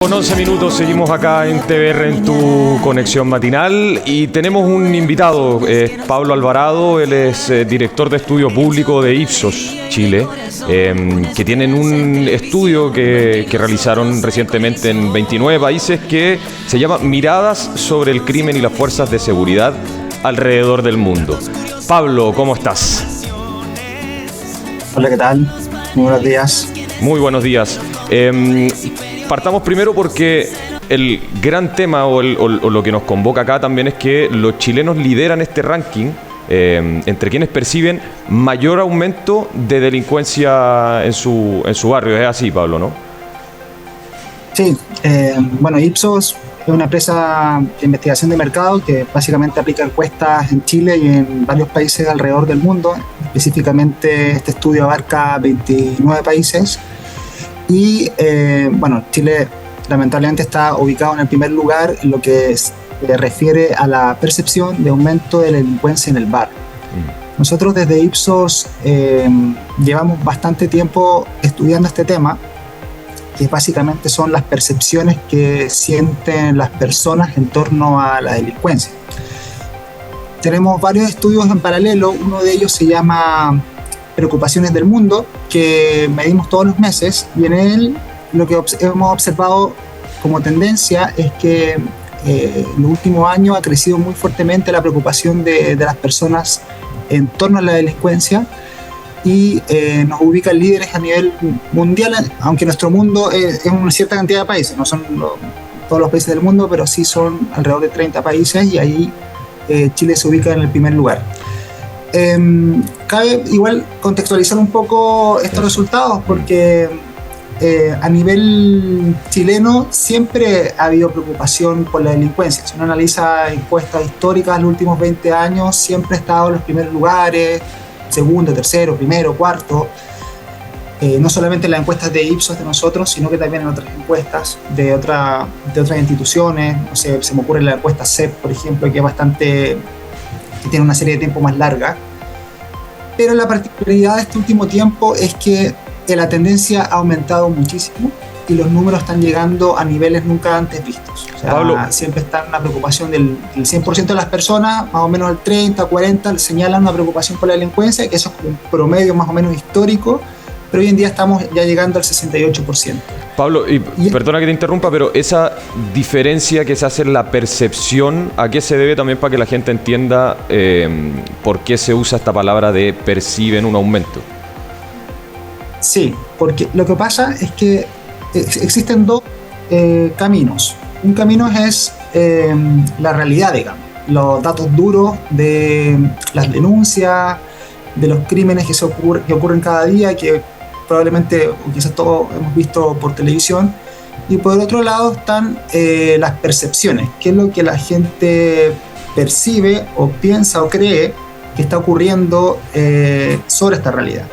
Con 11 minutos seguimos acá en TVR en tu conexión matinal y tenemos un invitado, Pablo Alvarado. Él es director de estudio público de Ipsos Chile, que tienen un estudio que realizaron recientemente en 29 países que se llama Miradas sobre el crimen y las fuerzas de seguridad alrededor del mundo. Pablo, ¿cómo estás? Hola, ¿qué tal? Muy buenos días. Muy buenos días. Partamos primero porque el gran tema o lo que nos convoca acá también es que los chilenos lideran este ranking entre quienes perciben mayor aumento de delincuencia en su barrio. Es así, Pablo, ¿no? Sí, bueno, Ipsos es una empresa de investigación de mercado que básicamente aplica encuestas en Chile y en varios países alrededor del mundo. Específicamente este estudio abarca 29 países. Y bueno, Chile lamentablemente está ubicado en el primer lugar en lo que se refiere a la percepción de aumento de la delincuencia en el barrio. Nosotros desde Ipsos llevamos bastante tiempo estudiando este tema, que básicamente son las percepciones que sienten las personas en torno a la delincuencia. Tenemos varios estudios en paralelo, uno de ellos se llama Preocupaciones del Mundo, que medimos todos los meses, y en él lo que hemos observado como tendencia es que en los últimos años ha crecido muy fuertemente la preocupación de las personas en torno a la delincuencia y nos ubica líderes a nivel mundial, aunque nuestro mundo es una cierta cantidad de países, no son todos los países del mundo, pero sí son alrededor de 30 países y ahí Chile se ubica en el primer lugar. Cabe igual contextualizar un poco estos resultados porque a nivel chileno siempre ha habido preocupación por la delincuencia. Si uno analiza encuestas históricas de los últimos 20 años, siempre ha estado en los primeros lugares, segundo, tercero, primero, cuarto. No solamente en las encuestas de Ipsos de nosotros, sino que también en otras encuestas de otras instituciones. No sé, se me ocurre la encuesta CEP, por ejemplo, que es bastante... que tiene una serie de tiempo más larga, pero la particularidad de este último tiempo es que la tendencia ha aumentado muchísimo y los números están llegando a niveles nunca antes vistos. O sea, Pablo, siempre está una preocupación del 100% de las personas, más o menos el 30, 40 señalan una preocupación por la delincuencia, que eso es como un promedio más o menos histórico, pero hoy en día estamos ya llegando al 68%. Pablo, perdona que te interrumpa, pero esa diferencia que se hace en la percepción, ¿a qué se debe también para que la gente entienda por qué se usa esta palabra de perciben un aumento? Sí, porque lo que pasa es que existen dos caminos. Un camino es la realidad, digamos, los datos duros de las denuncias, de los crímenes que ocurren cada día, que probablemente o quizás todos hemos visto por televisión, y por el otro lado están las percepciones, qué es lo que la gente percibe o piensa o cree que está ocurriendo sobre esta realidad.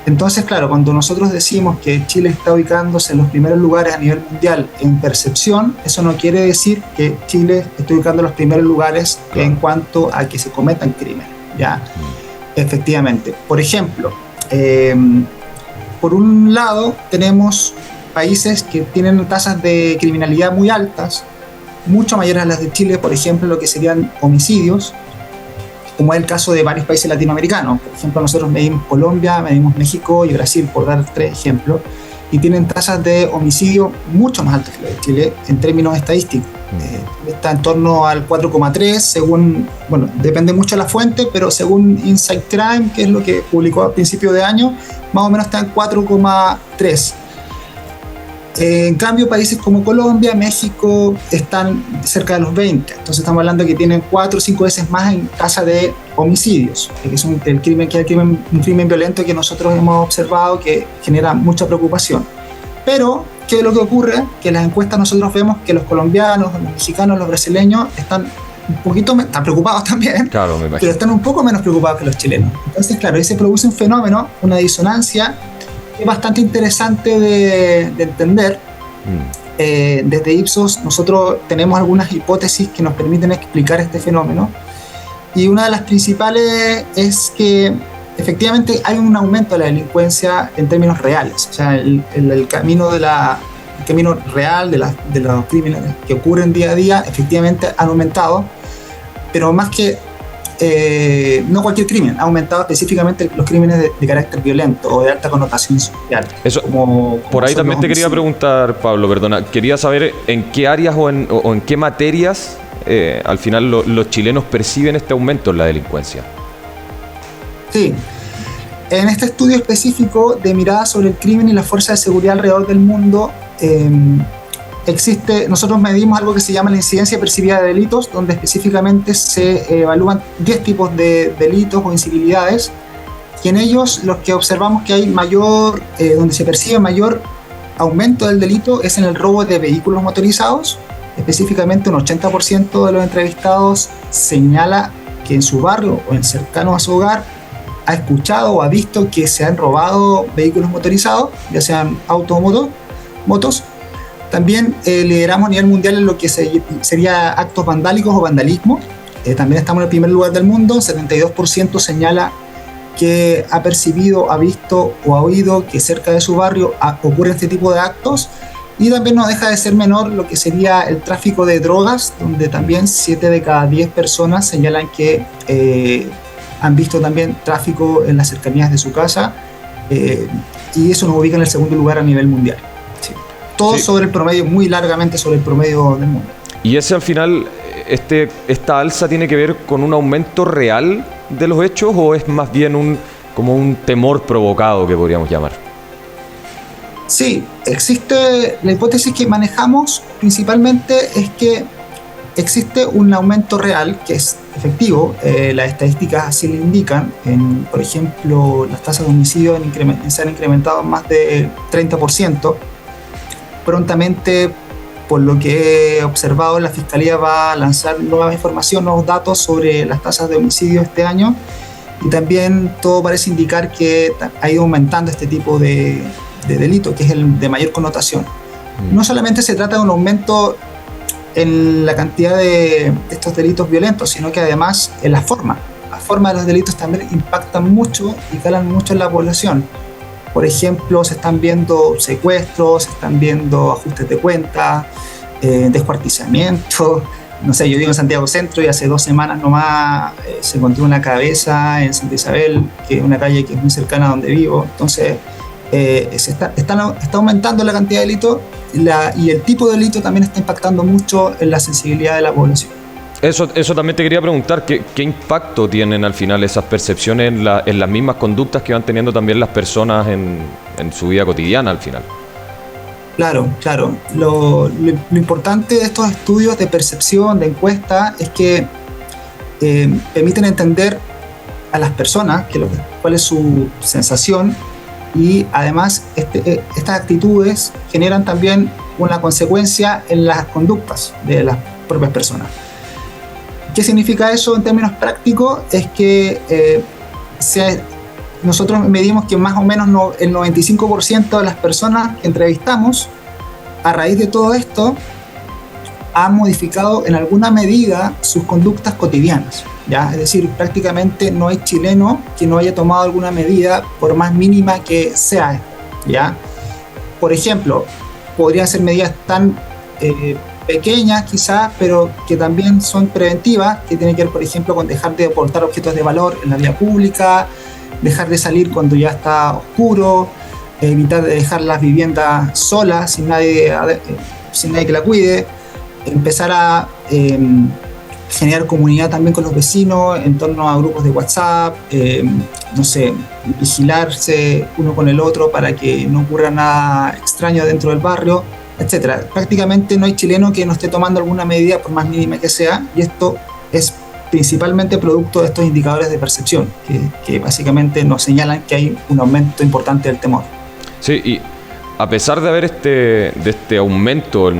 Entonces, claro, cuando nosotros decimos que Chile está ubicándose en los primeros lugares a nivel mundial en percepción, eso no quiere decir que Chile esté ubicando en los primeros lugares en cuanto a que se cometan crímenes, ¿ya? Efectivamente. Por ejemplo, por un lado tenemos países que tienen tasas de criminalidad muy altas, mucho mayores a las de Chile, por ejemplo, lo que serían homicidios, como es el caso de varios países latinoamericanos. Por ejemplo, nosotros medimos Colombia, medimos México y Brasil, por dar 3 ejemplos, y tienen tasas de homicidio mucho más altas que las de Chile en términos estadísticos. Está en torno al 4,3 según, bueno, depende mucho de la fuente, pero según Insight Crime, que es lo que publicó a principio de año, más o menos está en 4,3. En cambio, países como Colombia, México están cerca de los 20. Entonces estamos hablando de que tienen 4 o 5 veces más en tasa de homicidios, que es un crimen violento que nosotros hemos observado que genera mucha preocupación. Pero, ¿qué es lo que ocurre? Que en las encuestas nosotros vemos que los colombianos, los mexicanos, los brasileños están están preocupados también, claro, pero están un poco menos preocupados que los chilenos. Entonces, claro, ahí se produce un fenómeno, una disonancia, que es bastante interesante de entender. Desde Ipsos nosotros tenemos algunas hipótesis que nos permiten explicar este fenómeno, y una de las principales es que efectivamente hay un aumento de la delincuencia en términos reales. O sea, el camino de la el camino real de los crímenes que ocurren día a día, efectivamente han aumentado, pero más que no cualquier crimen, ha aumentado específicamente los crímenes de carácter violento o de alta connotación social. Eso, por ahí también te quería preguntar, Pablo, perdona, quería saber en qué áreas o en qué materias al final los chilenos perciben este aumento en la delincuencia. Sí, en este estudio específico de mirada sobre el crimen y las fuerzas de seguridad alrededor del mundo, nosotros medimos algo que se llama la incidencia percibida de delitos, donde específicamente se evalúan 10 tipos de delitos o incivilidades, y en ellos los que observamos que hay donde se percibe mayor aumento del delito es en el robo de vehículos motorizados. Específicamente un 80% de los entrevistados señala que en su barrio o en cercano a su hogar ha escuchado o ha visto que se han robado vehículos motorizados, ya sean autos o motos. También lideramos a nivel mundial en lo que sería actos vandálicos o vandalismo. También estamos en el primer lugar del mundo. 72% señala que ha percibido, ha visto o ha oído que cerca de su barrio ocurre este tipo de actos. Y también no deja de ser menor lo que sería el tráfico de drogas, donde también 7 de cada 10 personas señalan que han visto también tráfico en las cercanías de su casa, y eso nos ubica en el segundo lugar a nivel mundial. Sí. Todo sobre el promedio, muy largamente sobre el promedio del mundo. Y ese al final, esta alza tiene que ver con un aumento real de los hechos, o es más bien como un temor provocado que podríamos llamar. Sí, existe la hipótesis que manejamos principalmente es que existe un aumento real que es efectivo. Las estadísticas así lo indican. Por ejemplo, las tasas de homicidio se han incrementado más de 30%. Prontamente, por lo que he observado, la Fiscalía va a lanzar nueva información, nuevos datos sobre las tasas de homicidio este año, y también todo parece indicar que ha ido aumentando este tipo de delito, que es el de mayor connotación. No solamente se trata de un aumento en la cantidad de estos delitos violentos, sino que además en la forma de los delitos también impactan mucho y calan mucho en la población. Por ejemplo, se están viendo secuestros, se están viendo ajustes de cuentas, descuartizamiento. No sé, yo vivo en Santiago Centro y hace 2 semanas nomás se encontró una cabeza en Santa Isabel, que es una calle que es muy cercana a donde vivo. Entonces, está aumentando la cantidad de delitos y el tipo de delito también está impactando mucho en la sensibilidad de la población. Eso también te quería preguntar, ¿qué impacto tienen al final esas percepciones en las mismas conductas que van teniendo también las personas en su vida cotidiana al final? Claro. Lo importante de estos estudios de percepción, de encuesta, es que permiten entender a las personas cuál es su sensación, y además estas actitudes generan también una consecuencia en las conductas de las propias personas. ¿Qué significa eso en términos prácticos? Es que nosotros medimos que más o menos el 95% de las personas que entrevistamos, a raíz de todo esto, han modificado en alguna medida sus conductas cotidianas, ¿ya? Es decir, prácticamente no hay chileno que no haya tomado alguna medida, por más mínima que sea, ¿ya? Por ejemplo, podrían ser medidas tan pequeñas quizás, pero que también son preventivas, que tienen que ver, por ejemplo, con dejar de portar objetos de valor en la vía pública, dejar de salir cuando ya está oscuro, evitar de dejar las viviendas solas sin nadie que la cuide, empezar a generar comunidad también con los vecinos en torno a grupos de WhatsApp, vigilarse uno con el otro para que no ocurra nada extraño dentro del barrio, etcétera. Prácticamente no hay chileno que no esté tomando alguna medida, por más mínima que sea, y esto es principalmente producto de estos indicadores de percepción que básicamente nos señalan que hay un aumento importante del temor. Sí, y a pesar de haber de este aumento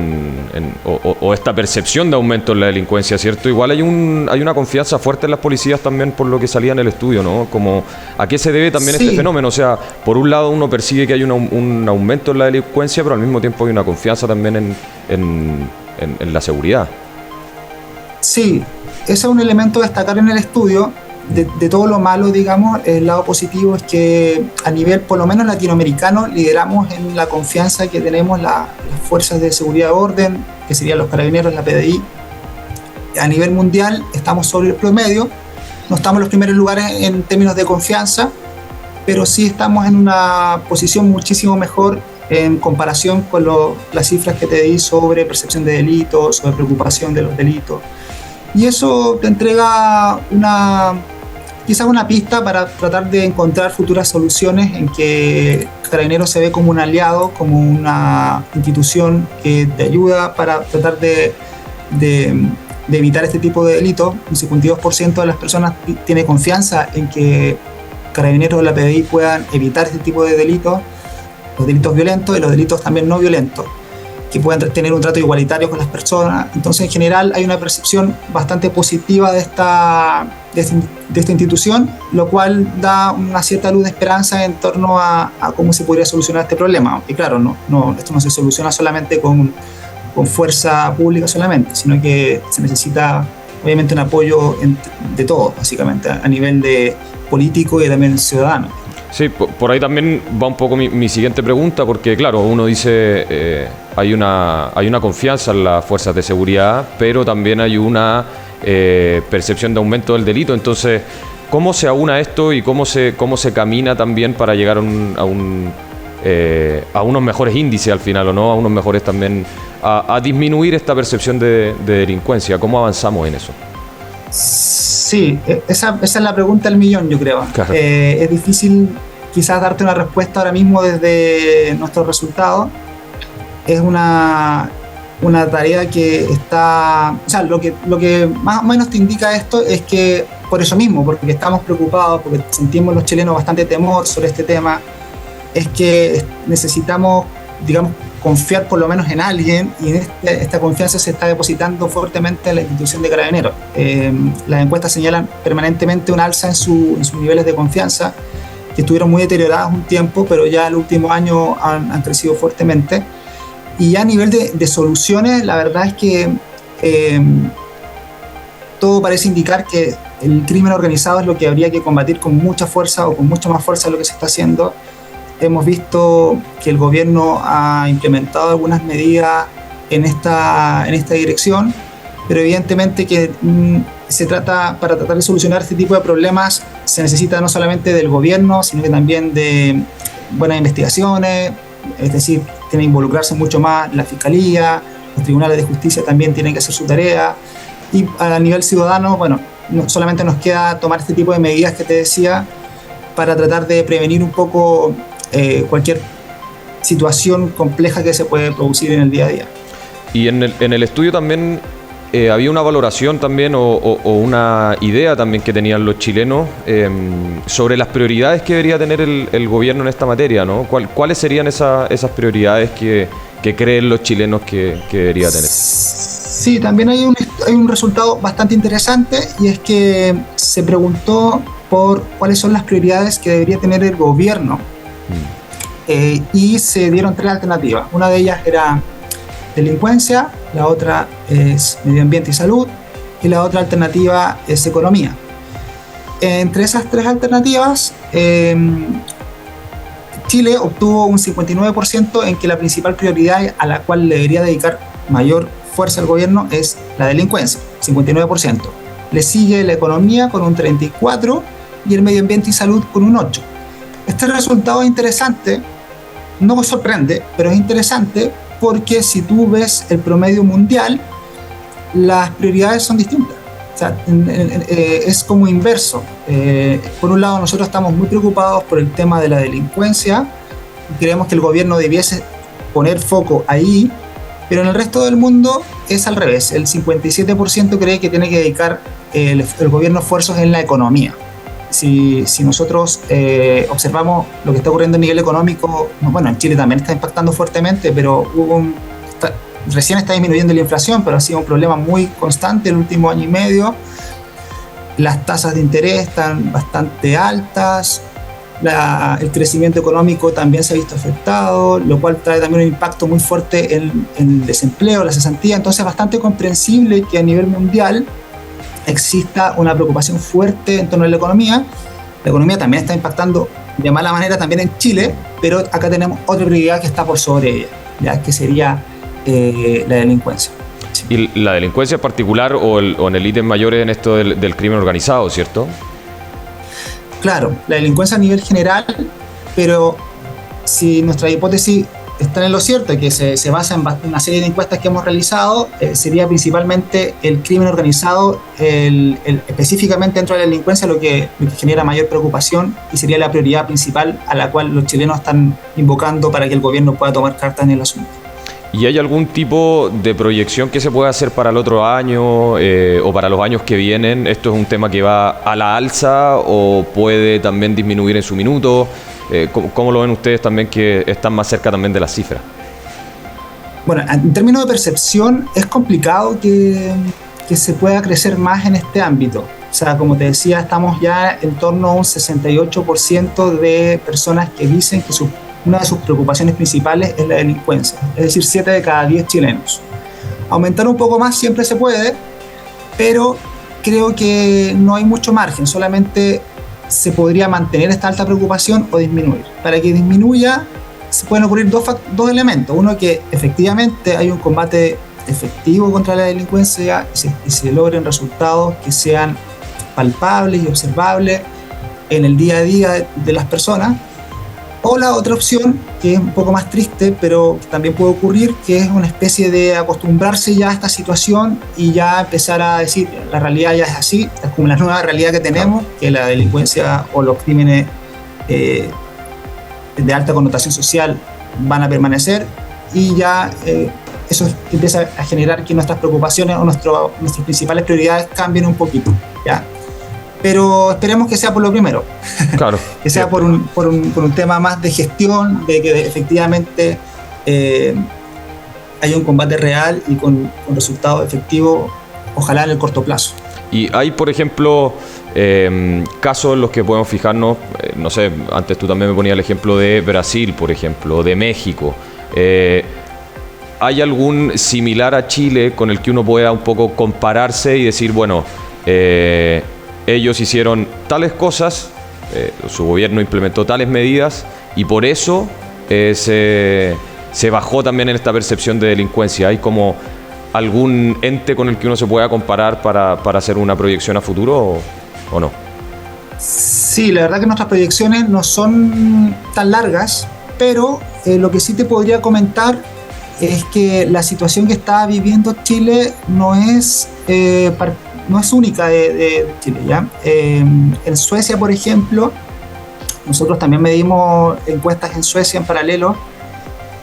o esta percepción de aumento en la delincuencia, ¿cierto? Igual hay una confianza fuerte en las policías también, por lo que salía en el estudio, ¿no? Como, ¿a qué se debe también este fenómeno? O sea, por un lado uno percibe que hay un aumento en la delincuencia, pero al mismo tiempo hay una confianza también en la seguridad. Sí, ese es un elemento a destacar en el estudio. de todo lo malo, digamos, el lado positivo es que a nivel, por lo menos latinoamericano, lideramos en la confianza que tenemos las fuerzas de seguridad de orden, que serían los carabineros, la PDI. A nivel mundial estamos sobre el promedio, no estamos en los primeros lugares en términos de confianza, pero sí estamos en una posición muchísimo mejor en comparación con las cifras que te di sobre percepción de delitos, sobre preocupación de los delitos. Y eso te entrega quizás una pista para tratar de encontrar futuras soluciones en que Carabineros se ve como un aliado, como una institución que te ayuda para tratar de evitar este tipo de delitos. Un 52% de las personas tiene confianza en que Carabineros o la PDI puedan evitar este tipo de delitos, los delitos violentos y los delitos también no violentos, que puedan tener un trato igualitario con las personas. Entonces, en general, hay una percepción bastante positiva de esta institución, lo cual da una cierta luz de esperanza en torno a cómo se podría solucionar este problema. Y claro, esto no se soluciona solamente con fuerza pública solamente, sino que se necesita obviamente un apoyo de todos, básicamente, a nivel de político y también ciudadano. Sí, por ahí también va un poco mi siguiente pregunta, porque claro, uno dice hay una confianza en las fuerzas de seguridad, pero también hay una percepción de aumento del delito. Entonces, ¿cómo se aúna esto y cómo se camina también para llegar a unos mejores índices al final, o no, a unos mejores también, a disminuir esta percepción de delincuencia? ¿Cómo avanzamos en eso? Sí, esa es la pregunta del millón, yo creo. Claro. Es difícil quizás darte una respuesta ahora mismo desde nuestros resultados. Es una tarea que está... O sea, lo que más o menos te indica esto es que, por eso mismo, porque estamos preocupados, porque sentimos los chilenos bastante temor sobre este tema, es que necesitamos, digamos, confiar por lo menos en alguien, y esta confianza se está depositando fuertemente en la institución de Carabineros. Las encuestas señalan permanentemente un alza en sus niveles de confianza, que estuvieron muy deterioradas un tiempo, pero ya el último año han crecido fuertemente. Y a nivel de soluciones, la verdad es que todo parece indicar que el crimen organizado es lo que habría que combatir con mucha fuerza, o con mucha más fuerza de lo que se está haciendo. Hemos visto que el gobierno ha implementado algunas medidas en esta dirección, pero evidentemente que para tratar de solucionar este tipo de problemas se necesita no solamente del gobierno, sino que también de buenas investigaciones, es decir, tiene que involucrarse mucho más la Fiscalía, los tribunales de justicia también tienen que hacer su tarea, y a nivel ciudadano, bueno, no solamente nos queda tomar este tipo de medidas que te decía para tratar de prevenir un poco cualquier situación compleja que se puede producir en el día a día. Y en el estudio también había una valoración también o una idea también que tenían los chilenos sobre las prioridades que debería tener el gobierno en esta materia, ¿no? ¿Cuáles serían esas prioridades que creen los chilenos que debería tener? Sí, también hay un resultado bastante interesante, y es que se preguntó por cuáles son las prioridades que debería tener el gobierno. Y se dieron 3 alternativas. Una de ellas era delincuencia, la otra es medio ambiente y salud, y la otra alternativa es economía. Entre esas 3 alternativas, Chile obtuvo un 59% en que la principal prioridad a la cual le debería dedicar mayor fuerza el gobierno es la delincuencia, 59%. Le sigue la economía con un 34% y el medio ambiente y salud con un 8%. Este resultado es interesante, no me sorprende, pero es interesante porque si tú ves el promedio mundial, las prioridades son distintas. O sea, es como inverso. Por un lado, nosotros estamos muy preocupados por el tema de la delincuencia, creemos que el gobierno debiese poner foco ahí, pero en el resto del mundo es al revés. El 57% cree que tiene que dedicar el gobierno esfuerzos en la economía. Si nosotros observamos lo que está ocurriendo a nivel económico, bueno, en Chile también está impactando fuertemente, pero recién está disminuyendo la inflación, pero ha sido un problema muy constante el último año y medio. Las tasas de interés están bastante altas, el crecimiento económico también se ha visto afectado, lo cual trae también un impacto muy fuerte en el desempleo, la cesantía. Entonces es bastante comprensible que a nivel mundial exista una preocupación fuerte en torno a la economía. La economía también está impactando de mala manera también en Chile, pero acá tenemos otra prioridad que está por sobre ella, ¿ya? Que sería la delincuencia. Sí. Y la delincuencia en particular o en el ítem mayor en esto del crimen organizado, ¿cierto? Claro, la delincuencia a nivel general, pero si nuestra hipótesis está en lo cierto, que se basa en una serie de encuestas que hemos realizado, sería principalmente el crimen organizado, específicamente dentro de la delincuencia, lo que genera mayor preocupación y sería la prioridad principal a la cual los chilenos están invocando para que el gobierno pueda tomar cartas en el asunto. ¿Y hay algún tipo de proyección que se pueda hacer para el otro año o para los años que vienen? ¿Esto es un tema que va a la alza o puede también disminuir en su minuto? ¿Cómo lo ven ustedes también, que están más cerca también de las cifras? Bueno, en términos de percepción es complicado que se pueda crecer más en este ámbito. O sea, como te decía, estamos ya en torno a un 68% de personas que dicen que una de sus preocupaciones principales es la delincuencia, es decir, 7 de cada 10 chilenos. Aumentar un poco más siempre se puede, pero creo que no hay mucho margen, solamente se podría mantener esta alta preocupación o disminuir. Para que disminuya se pueden ocurrir dos elementos. Uno, que efectivamente hay un combate efectivo contra la delincuencia y se logren resultados que sean palpables y observables en el día a día de las personas. O la otra opción, que es un poco más triste, pero también puede ocurrir, que es una especie de acostumbrarse ya a esta situación y ya empezar a decir, la realidad ya es así, es como la nueva realidad que tenemos, que la delincuencia o los crímenes de alta connotación social van a permanecer, y ya eso empieza a generar que nuestras preocupaciones o nuestras principales prioridades cambien un poquito, ¿ya? Pero esperemos que sea por lo primero. Claro. Que sea por un tema más de gestión, de que efectivamente haya un combate real y con resultados efectivos, ojalá en el corto plazo. Y hay, por ejemplo, casos en los que podemos fijarnos, no sé, antes tú también me ponías el ejemplo de Brasil, por ejemplo, de México. ¿Hay algún similar a Chile con el que uno pueda un poco compararse y decir, bueno, ellos hicieron tales cosas, su gobierno implementó tales medidas y por eso se bajó también en esta percepción de delincuencia? ¿Hay como algún ente con el que uno se pueda comparar para hacer una proyección a futuro o no? Sí, la verdad que nuestras proyecciones no son tan largas, pero lo que sí te podría comentar es que la situación que está viviendo Chile no es única de Chile, ¿ya? En Suecia, por ejemplo, nosotros también medimos encuestas en Suecia en paralelo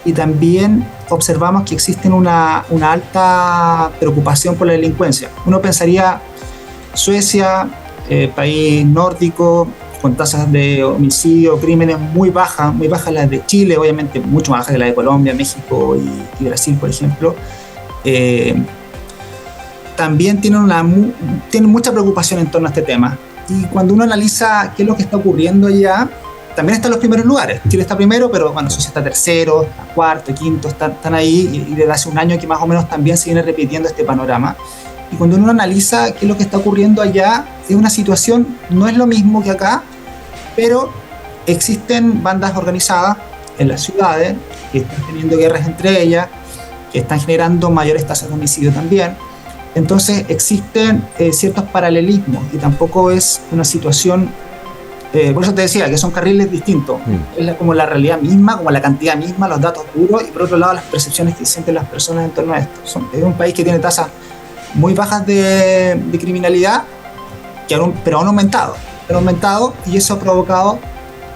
y también observamos que existe una alta preocupación por la delincuencia. Uno pensaría, Suecia, país nórdico, con tasas de homicidio, crímenes muy bajas las de Chile, obviamente mucho más bajas que las de Colombia, México y Brasil, por ejemplo. También tienen mucha preocupación en torno a este tema. Y cuando uno analiza qué es lo que está ocurriendo allá, también están los primeros lugares. Chile está primero, pero bueno, Suecia está tercero, está cuarto, quinto, están ahí, y desde hace un año que más o menos también se viene repitiendo este panorama. Y cuando uno analiza qué es lo que está ocurriendo allá, es una situación, no es lo mismo que acá, pero existen bandas organizadas en las ciudades que están teniendo guerras entre ellas, que están generando mayores tasas de homicidio también. Entonces existen ciertos paralelismos y tampoco es una situación, por eso te decía que son carriles distintos. Es como la realidad misma, como la cantidad misma, los datos duros, y por otro lado las percepciones que sienten las personas en torno a esto. Es un país que tiene tasas muy bajas de criminalidad, pero han aumentado, y eso ha provocado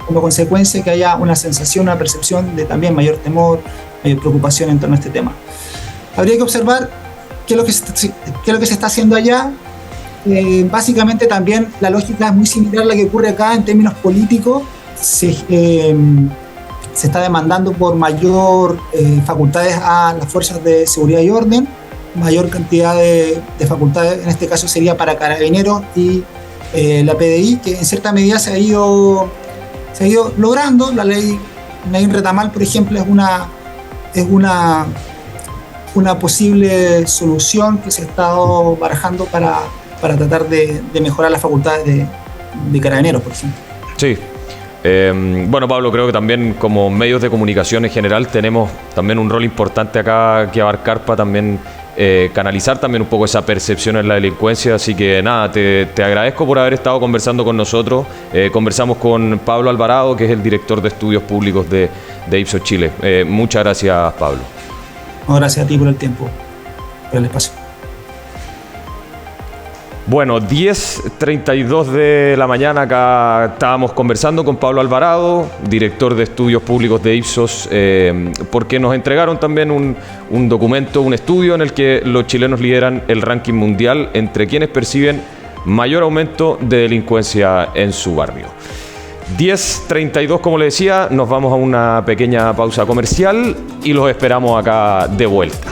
como consecuencia que haya una sensación, una percepción de también mayor temor, mayor preocupación en torno a este tema. Habría que observar qué es lo que se está haciendo allá. Básicamente también la lógica es muy similar a la que ocurre acá en términos políticos. Se está demandando por mayor facultades a las fuerzas de seguridad y orden, mayor cantidad de facultades, en este caso sería para Carabineros y la PDI, que en cierta medida se ha ido logrando. La ley Nain Retamal, por ejemplo, es una posible solución que se ha estado barajando para para tratar de mejorar las facultades de Carabineros, por ejemplo. Sí. Bueno, Pablo, creo que también como medios de comunicación en general tenemos también un rol importante acá que abarcar para también canalizar también un poco esa percepción en la delincuencia, así que nada, te agradezco por haber estado conversando con nosotros. Conversamos con Pablo Alvarado, que es el director de estudios públicos de Ipsos Chile. Muchas gracias, Pablo. No, gracias a ti por el tiempo, por el espacio. Bueno, 10:32 de la mañana, acá estábamos conversando con Pablo Alvarado, director de estudios públicos de Ipsos, porque nos entregaron también un documento, un estudio en el que los chilenos lideran el ranking mundial entre quienes perciben mayor aumento de delincuencia en su barrio. 10:32, como le decía, nos vamos a una pequeña pausa comercial y los esperamos acá de vuelta.